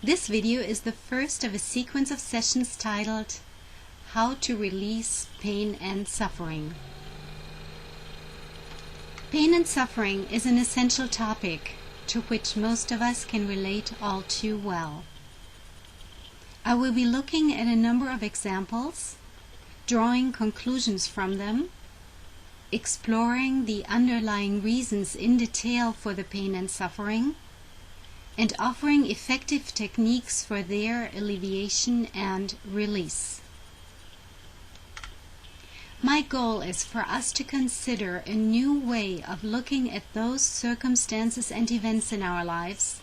This video is the first of a sequence of sessions titled How to Release Pain and Suffering. Pain and suffering is an essential topic to which most of us can relate all too well. I will be looking at a number of examples, drawing conclusions from them, exploring the underlying reasons in detail for the pain and suffering, and offering effective techniques for their alleviation and release. My goal is for us to consider a new way of looking at those circumstances and events in our lives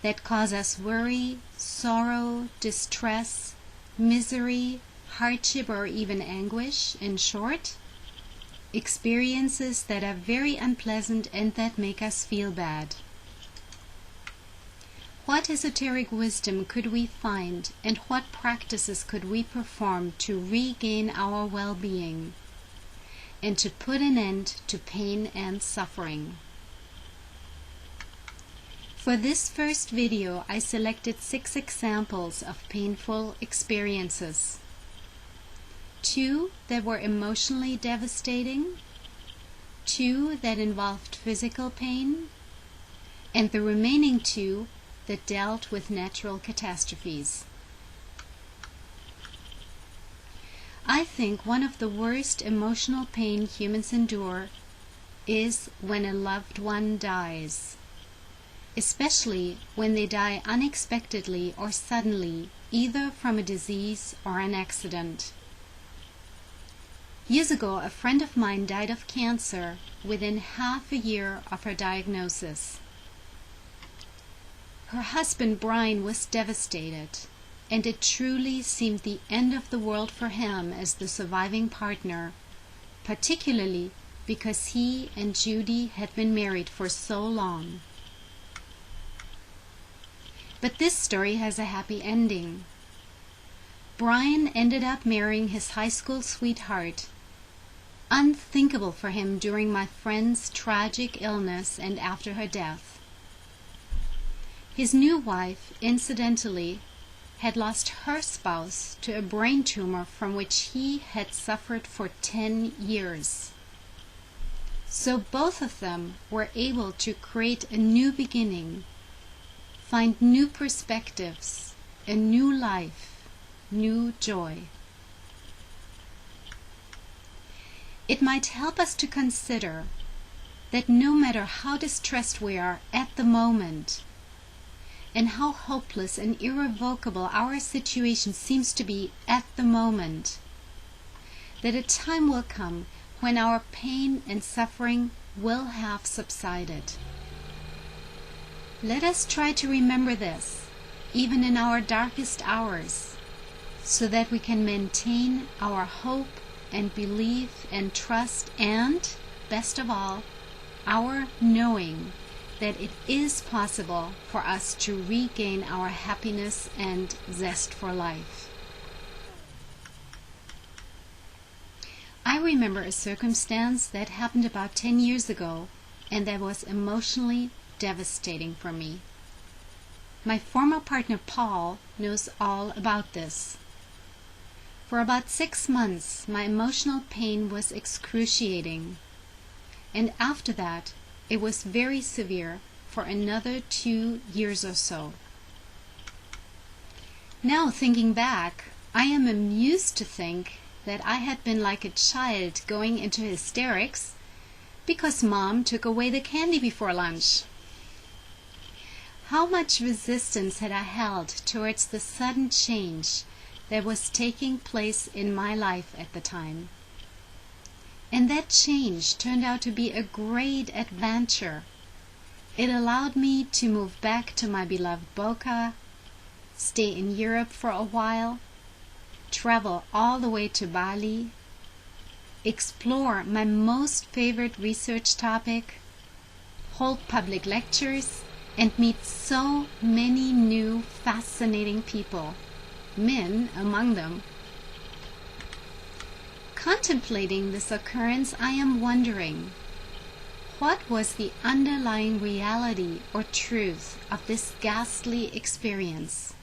that cause us worry, sorrow, distress, misery, hardship, or even anguish. In short, experiences that are very unpleasant and that make us feel bad. What esoteric wisdom could we find, and what practices could we perform to regain our well-being and to put an end to pain and suffering? For this first video, I selected 6 examples of painful experiences. 2 that were emotionally devastating, 2 that involved physical pain, and the remaining 2 that dealt with natural catastrophes. I think one of the worst emotional pain humans endure is when a loved one dies, especially when they die unexpectedly or suddenly, either from a disease or an accident. Years ago, a friend of mine died of cancer within half a year of her diagnosis. Her husband Brian was devastated, and it truly seemed the end of the world for him as the surviving partner, particularly because he and Judy had been married for so long. But this story has a happy ending. Brian ended up marrying his high school sweetheart, unthinkable for him during my friend's tragic illness and after her death. His new wife, incidentally, had lost her spouse to a brain tumor from which he had suffered for 10 years. So both of them were able to create a new beginning, find new perspectives, a new life, new joy. It might help us to consider that no matter how distressed we are at the moment, and how hopeless and irrevocable our situation seems to be at the moment, that a time will come when our pain and suffering will have subsided. Let us try to remember this, even in our darkest hours, so that we can maintain our hope and belief and trust and, best of all, our knowing that it is possible for us to regain our happiness and zest for life. I remember a circumstance that happened about 10 years ago and that was emotionally devastating for me. My former partner Paul knows all about this. For about 6 months, my emotional pain was excruciating, and after that, it was very severe for another 2 years or so. Now, thinking back, I am amused to think that I had been like a child going into hysterics because Mom took away the candy before lunch. How much resistance had I held towards the sudden change that was taking place in my life at the time? And that change turned out to be a great adventure. It allowed me to move back to my beloved Boca, stay in Europe for a while, travel all the way to Bali, explore my most favorite research topic, hold public lectures, and meet so many new fascinating people, men among them. Contemplating this occurrence, I am wondering, What was the underlying reality or truth of this ghastly experience?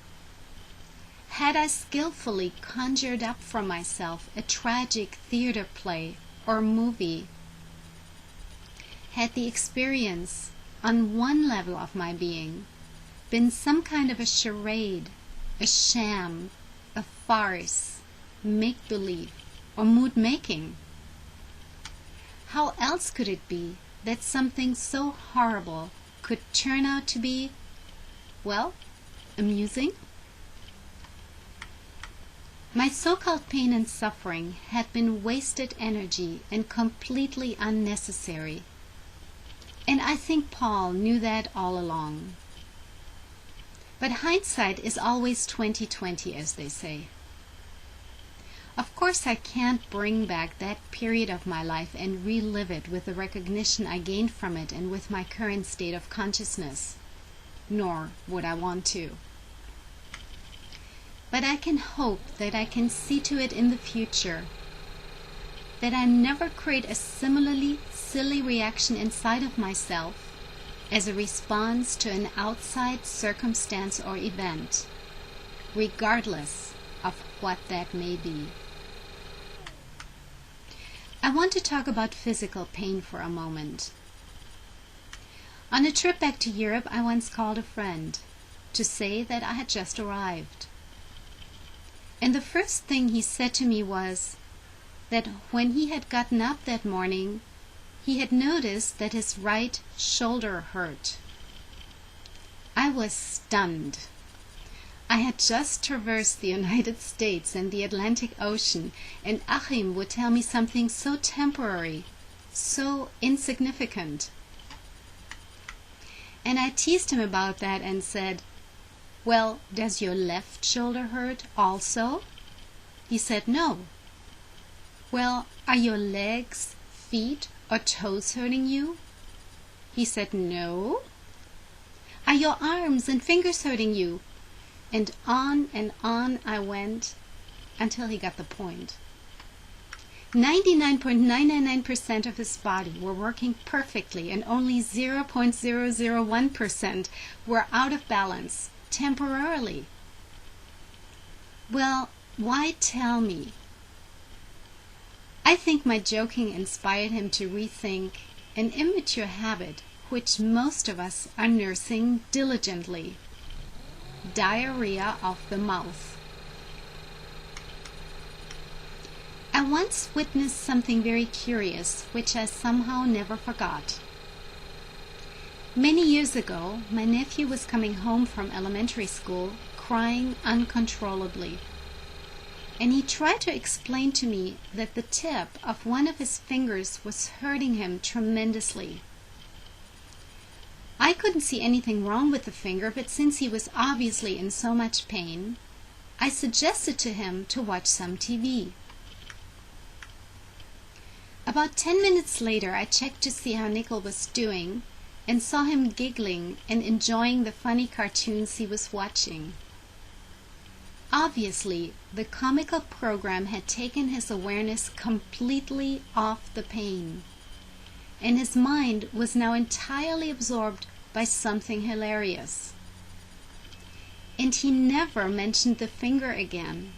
Had I skillfully conjured up for myself a tragic theater play or movie? Had the experience, on one level of my being, been some kind of a charade, a sham, a farce, make-believe, or mood-making? How else could it be that something so horrible could turn out to be, well, amusing? My so-called pain and suffering had been wasted energy and completely unnecessary. And I think Paul knew that all along. But hindsight is always 20/20, as they say. Of course, I can't bring back that period of my life and relive it with the recognition I gained from it and with my current state of consciousness. Nor would I want to. But I can hope that I can see to it in the future that I never create a similarly silly reaction inside of myself as a response to an outside circumstance or event, regardless of what that may be. I want to talk about physical pain for a moment. On a trip back to Europe, I once called a friend to say that I had just arrived. And the first thing he said to me was that when he had gotten up that morning, he had noticed that his right shoulder hurt. I was stunned. I had just traversed the United States and the Atlantic Ocean, and Achim would tell me something so temporary, so insignificant. And I teased him about that and said, "Well, does your left shoulder hurt also?" He said, "No." "Well, are your legs, feet, or toes hurting you?" He said, "No." "Are your arms and fingers hurting you?" And on I went until he got the point. 99.999% of his body were working perfectly, and only 0.001% were out of balance, temporarily. Well, why tell me? I think my joking inspired him to rethink an immature habit which most of us are nursing diligently: diarrhea of the mouth. I once witnessed something very curious which I somehow never forgot. Many years ago, my nephew was coming home from elementary school crying uncontrollably. And he tried to explain to me that the tip of one of his fingers was hurting him tremendously. I couldn't see anything wrong with the finger, but since he was obviously in so much pain, I suggested to him to watch some TV. About 10 minutes later, I checked to see how Nickel was doing and saw him giggling and enjoying the funny cartoons he was watching. Obviously, the comical program had taken his awareness completely off the pain, and his mind was now entirely absorbed by something hilarious. And he never mentioned the finger again,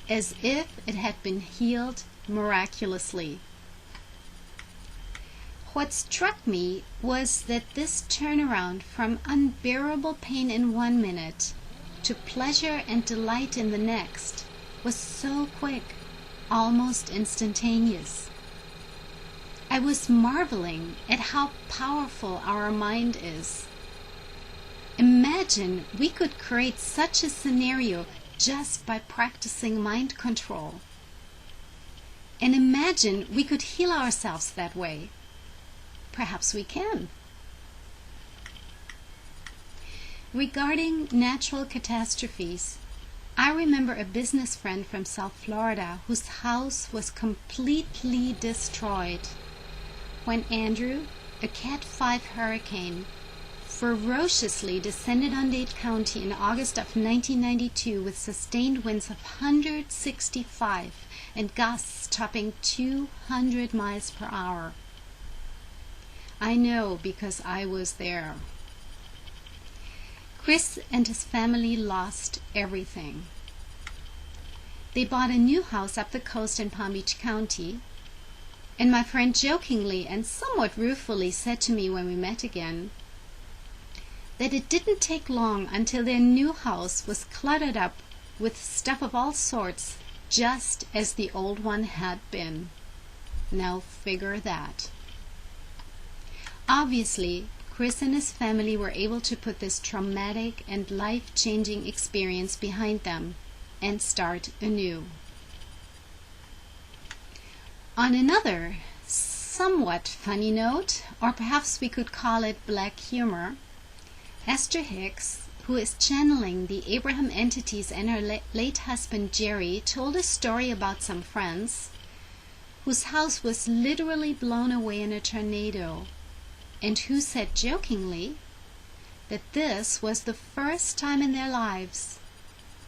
as if it had been healed miraculously. What struck me was that this turnaround from unbearable pain in 1 minute to pleasure and delight in the next was so quick, almost instantaneous. I was marveling at how powerful our mind is. Imagine we could create such a scenario just by practicing mind control. And imagine we could heal ourselves that way. Perhaps we can. Regarding natural catastrophes, I remember a business friend from South Florida whose house was completely destroyed when Andrew, a Cat 5 hurricane, ferociously descended on Dade County in August of 1992 with sustained winds of 165 and gusts topping 200 miles per hour. I know because I was there. Chris and his family lost everything. They bought a new house up the coast in Palm Beach County, and my friend jokingly and somewhat ruefully said to me when we met again that it didn't take long until their new house was cluttered up with stuff of all sorts, just as the old one had been. Now figure that. Obviously, Chris and his family were able to put this traumatic and life-changing experience behind them and start anew. On another, somewhat funny note, or perhaps we could call it black humor, Esther Hicks, who is channeling the Abraham entities and her late husband Jerry, told a story about some friends whose house was literally blown away in a tornado, and who said jokingly that this was the first time in their lives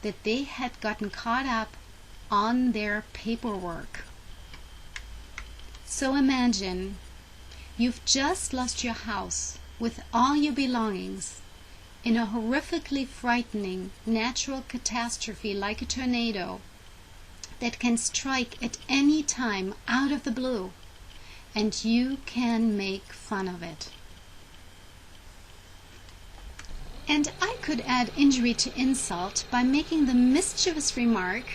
that they had gotten caught up on their paperwork. So imagine you've just lost your house with all your belongings in a horrifically frightening natural catastrophe like a tornado that can strike at any time out of the blue, and you can make fun of it. And I could add injury to insult by making the mischievous remark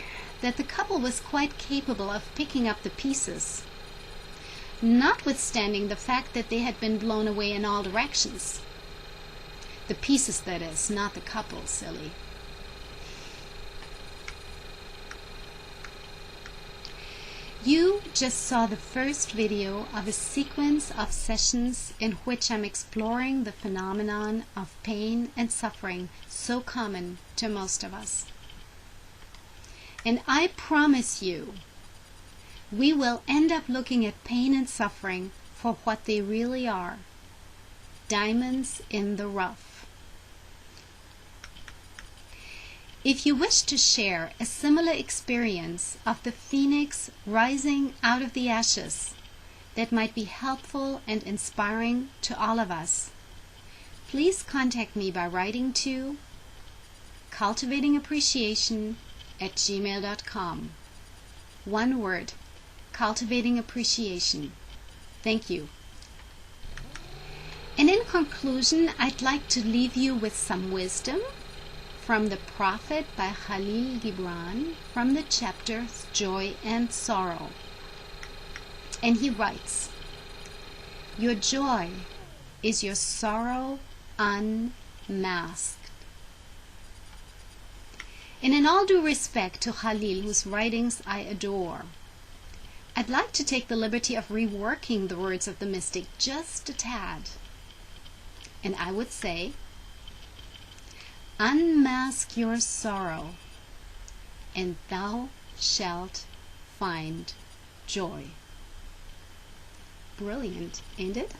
that the couple was quite capable of picking up the pieces, notwithstanding the fact that they had been blown away in all directions. The pieces, that is, not the couple, silly. You just saw the first video of a sequence of sessions in which I'm exploring the phenomenon of pain and suffering so common to most of us. And I promise you, we will end up looking at pain and suffering for what they really are: diamonds in the rough. If you wish to share a similar experience of the phoenix rising out of the ashes that might be helpful and inspiring to all of us, please contact me by writing to cultivatingappreciation@gmail.com. One word: cultivating appreciation. Thank you. And in conclusion, I'd like to leave you with some wisdom from The Prophet by Khalil Gibran, from the chapter Joy and Sorrow. And he writes, "Your joy is your sorrow unmasked." And in all due respect to Khalil, whose writings I adore, I'd like to take the liberty of reworking the words of the mystic just a tad. And I would say, unmask your sorrow, and thou shalt find joy. Brilliant, ain't it?